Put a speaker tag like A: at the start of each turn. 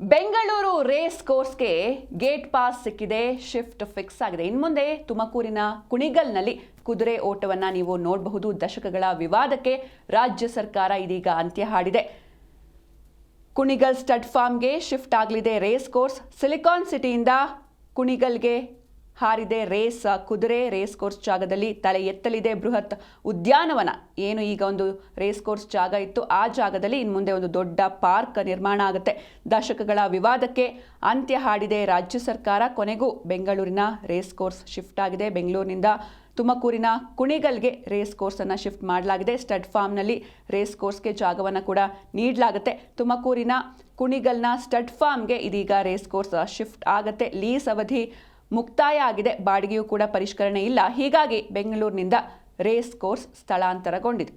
A: Bengaluru race ಕೋರ್ಸ್ಗೆ gate pass ಸಿಕ್ಕಿದೆ, shift fix ಆಗಿದೆ. ಇನ್ಮುಂದೆ ತುಮಕೂರಿನ ಕುಣಿಗಲ್ನಲ್ಲಿ ಕುದುರೆ ಓಟವನ್ನ ನೀವು ನೋಡಬಹುದು. ದಶಕಗಳ ವಿವಾದಕ್ಕೆ ರಾಜ್ಯ ಸರ್ಕಾರ ಇದೀಗ ಅಂತ್ಯ ಹಾಡಿದೆ. ಕುಣಿಗಲ್ ಸ್ಟಡ್ ಫಾರ್ಮ್ಗೆ ಶಿಫ್ಟ್ ಆಗಲಿದೆ ರೇಸ್ ಕೋರ್ಸ್. ಸಿಲಿಕಾನ್ ಸಿಟಿಯಿಂದ ಕುಣಿಗಲ್ಗೆ ಹಾರಿದೆ ಕುದುರೆ. ರೇಸ್ ಕೋರ್ಸ್ ಜಾಗದಲ್ಲಿ ತಲೆ ಎತ್ತಲಿದೆ ಬೃಹತ್ ಉದ್ಯಾನವನ. ಏನು ಈಗ ಒಂದು ರೇಸ್ ಕೋರ್ಸ್ ಜಾಗ ಇತ್ತು, ಆ ಜಾಗದಲ್ಲಿ ಇನ್ಮುಂದೆ ಒಂದು ದೊಡ್ಡ ಪಾರ್ಕ್ ನಿರ್ಮಾಣ ಆಗುತ್ತೆ. ದಶಕಗಳ ವಿವಾದಕ್ಕೆ ಅಂತ್ಯ ಹಾಡಿದೆ ರಾಜ್ಯ ಸರ್ಕಾರ. ಕೊನೆಗೂ ಬೆಂಗಳೂರಿನ ರೇಸ್ ಕೋರ್ಸ್ ಶಿಫ್ಟ್ ಆಗಿದೆ. ಬೆಂಗಳೂರಿನಿಂದ ತುಮಕೂರಿನ ಕುಣಿಗಲ್ಗೆ ರೇಸ್ ಕೋರ್ಸನ್ನು ಶಿಫ್ಟ್ ಮಾಡಲಾಗಿದೆ. ಸ್ಟಡ್ ಫಾರ್ಮ್ನಲ್ಲಿ ರೇಸ್ ಕೋರ್ಸ್ಗೆ ಜಾಗವನ್ನು ಕೂಡ ನೀಡಲಾಗುತ್ತೆ. ತುಮಕೂರಿನ ಕುಣಿಗಲ್ನ ಸ್ಟಡ್ ಫಾರ್ಮ್ಗೆ ಇದೀಗ ರೇಸ್ ಕೋರ್ಸ್ ಶಿಫ್ಟ್ ಆಗುತ್ತೆ. ಲೀಸ್ ಅವಧಿ ಮುಕ್ತಾಯ ಆಗಿದೆ. ಬಾಡಿಗೆಯೂ ಕೂಡ ಪರಿಷ್ಕರಣೆ ಇಲ್ಲ. ಹೀಗಾಗಿ ಬೆಂಗಳೂರಿನಿಂದ ರೇಸ್ ಕೋರ್ಸ್ ಸ್ಥಳಾಂತರಗೊಂಡಿದೆ.